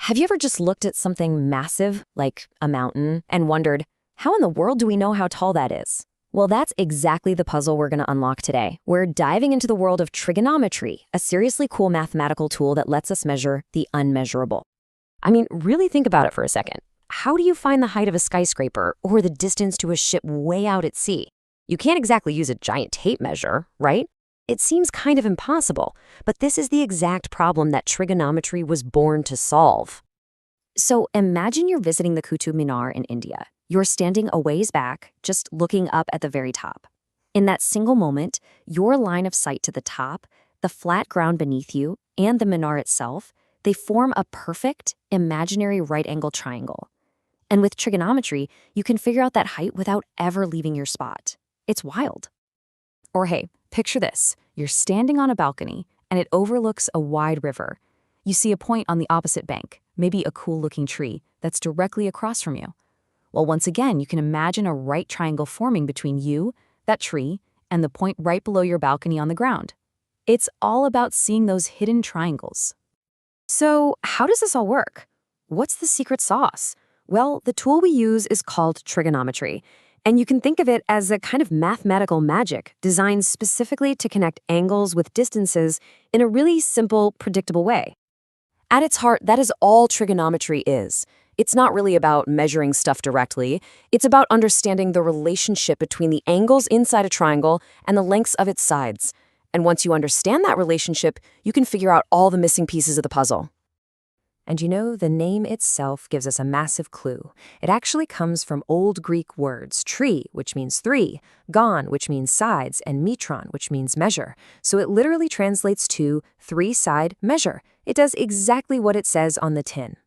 Have you ever just looked at something massive, like a mountain, and wondered, how in the world do we know how tall that is? Well, that's exactly the puzzle we're going to unlock today. We're diving into the world of trigonometry, a seriously cool mathematical tool that lets us measure the unmeasurable. I mean, really think about it for a second. How do you find the height of a skyscraper or the distance to a ship way out at sea? You can't exactly use a giant tape measure, right? It seems kind of impossible, but this is the exact problem that trigonometry was born to solve. So imagine you're visiting the Qutub Minar in India. You're standing a ways back, just looking up at the very top. In that single moment, your line of sight to the top, the flat ground beneath you, and the Minar itself, they form a perfect, imaginary right-angle triangle. And with trigonometry, you can figure out that height without ever leaving your spot. It's wild. Or hey, picture this. You're standing on a balcony, and it overlooks a wide river. You see a point on the opposite bank, maybe a cool-looking tree, that's directly across from you. Well, once again, you can imagine a right triangle forming between you, that tree, and the point right below your balcony on the ground. It's all about seeing those hidden triangles. So, how does this all work? What's the secret sauce? Well, the tool we use is called trigonometry, and you can think of it as a kind of mathematical magic designed specifically to connect angles with distances in a really simple, predictable way. At its heart, that is all trigonometry is. It's not really about measuring stuff directly. It's about understanding the relationship between the angles inside a triangle and the lengths of its sides. And once you understand that relationship, you can figure out all the missing pieces of the puzzle. And you know, the name itself gives us a massive clue. It actually comes from Old Greek words, tri, which means three, gon, which means sides, and metron, which means measure. So it literally translates to three-side measure. It does exactly what it says on the tin.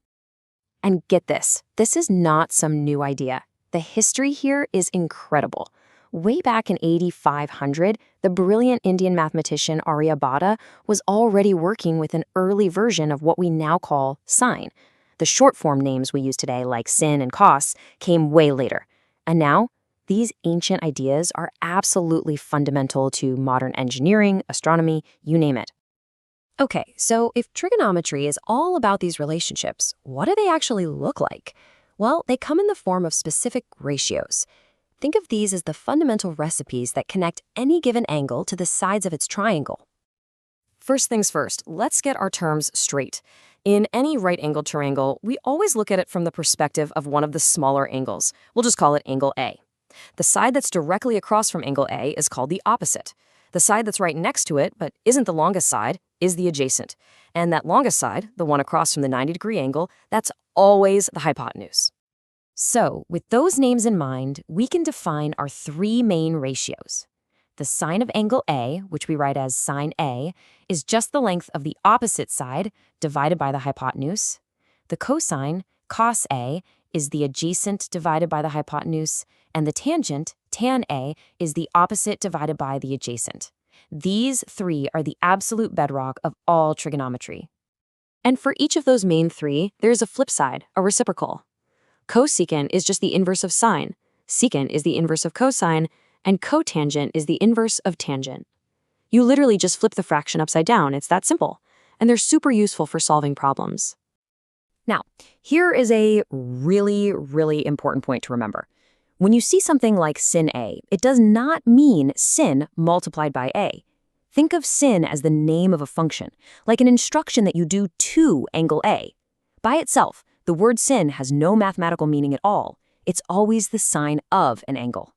And get this is not some new idea. The history here is incredible. Way back in 8500, the brilliant Indian mathematician Aryabhata was already working with an early version of what we now call sine. The short-form names we use today, like sin and cos, came way later. And now, these ancient ideas are absolutely fundamental to modern engineering, astronomy, you name it. Okay, so if trigonometry is all about these relationships, what do they actually look like? Well, they come in the form of specific ratios. Think of these as the fundamental recipes that connect any given angle to the sides of its triangle. First things first, let's get our terms straight. In any right-angled triangle, we always look at it from the perspective of one of the smaller angles. We'll just call it angle A. The side that's directly across from angle A is called the opposite. The side that's right next to it, but isn't the longest side, is the adjacent. And that longest side, the one across from the 90-degree angle, that's always the hypotenuse. So, with those names in mind, we can define our three main ratios. The sine of angle A, which we write as sine A, is just the length of the opposite side divided by the hypotenuse. The cosine, cos A, is the adjacent divided by the hypotenuse, and the tangent, tan A, is the opposite divided by the adjacent. These three are the absolute bedrock of all trigonometry. And for each of those main three, there's a flip side, a reciprocal. Cosecant is just the inverse of sine, secant is the inverse of cosine, and cotangent is the inverse of tangent. You literally just flip the fraction upside down, it's that simple, and they're super useful for solving problems. Now, here is a really, really important point to remember. When you see something like sin A, it does not mean sin multiplied by A. Think of sin as the name of a function, like an instruction that you do to angle A. By itself, the word sin has no mathematical meaning at all. It's always the sign of an angle.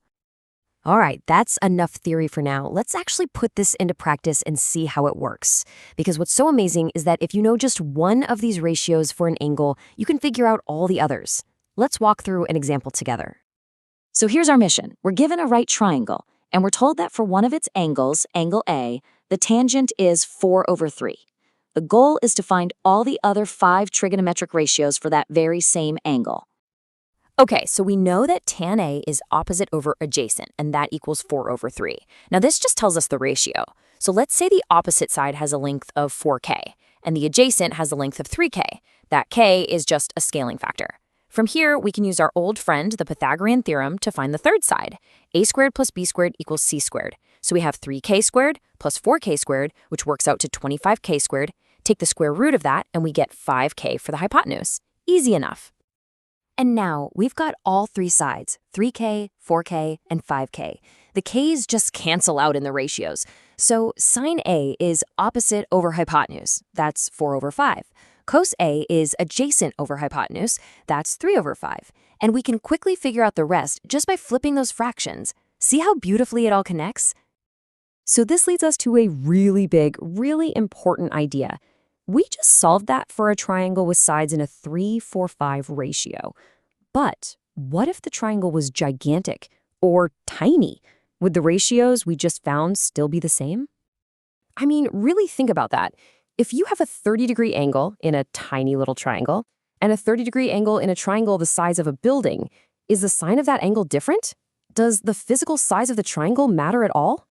All right, that's enough theory for now. Let's actually put this into practice and see how it works. Because what's so amazing is that if you know just one of these ratios for an angle, you can figure out all the others. Let's walk through an example together. So here's our mission. We're given a right triangle, and we're told that for one of its angles, angle A, the tangent is 4/3. The goal is to find all the other 5 trigonometric ratios for that very same angle. Okay, so we know that tan A is opposite over adjacent, and that equals 4/3. Now this just tells us the ratio. So let's say the opposite side has a length of 4k, and the adjacent has a length of 3k. That k is just a scaling factor. From here, we can use our old friend, the Pythagorean theorem, to find the third side. A squared plus b squared equals c squared. So we have 3k squared plus 4k squared, which works out to 25k squared, Take the square root of that, and we get 5k for the hypotenuse. Easy enough. And now we've got all three sides, 3k, 4k, and 5k. The k's just cancel out in the ratios. So sine A is opposite over hypotenuse. That's 4 over 5. Cos A is adjacent over hypotenuse. That's 3 over 5. And we can quickly figure out the rest just by flipping those fractions. See how beautifully it all connects? So this leads us to a really big, really important idea. We just solved that for a triangle with sides in a 3-4-5 ratio. But what if the triangle was gigantic or tiny? Would the ratios we just found still be the same? I mean, really think about that. If you have a 30-degree angle in a tiny little triangle and a 30-degree angle in a triangle the size of a building, is the sine of that angle different? Does the physical size of the triangle matter at all?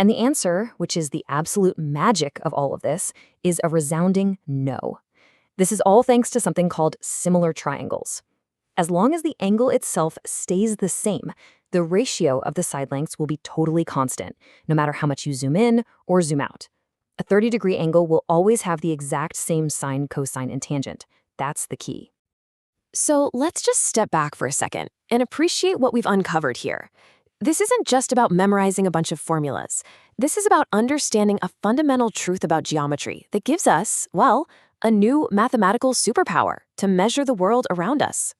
And the answer, which is the absolute magic of all of this, is a resounding no. This is all thanks to something called similar triangles. As long as the angle itself stays the same, the ratio of the side lengths will be totally constant, no matter how much you zoom in or zoom out. A 30-degree angle will always have the exact same sine, cosine, and tangent. That's the key. So let's just step back for a second and appreciate what we've uncovered here. This isn't just about memorizing a bunch of formulas. This is about understanding a fundamental truth about geometry that gives us, well, a new mathematical superpower to measure the world around us.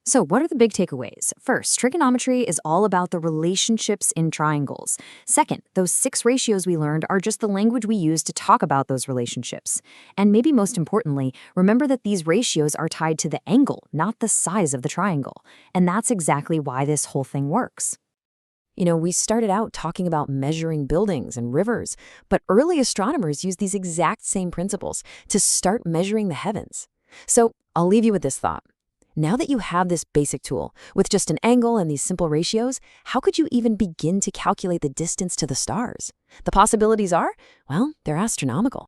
So what are the big takeaways? First, trigonometry is all about the relationships in triangles. Second, those 6 ratios we learned are just the language we use to talk about those relationships. And maybe most importantly, remember that these ratios are tied to the angle, not the size of the triangle. And that's exactly why this whole thing works. You know, we started out talking about measuring buildings and rivers, but early astronomers used these exact same principles to start measuring the heavens. So I'll leave you with this thought. Now that you have this basic tool, with just an angle and these simple ratios, how could you even begin to calculate the distance to the stars? The possibilities are, well, they're astronomical.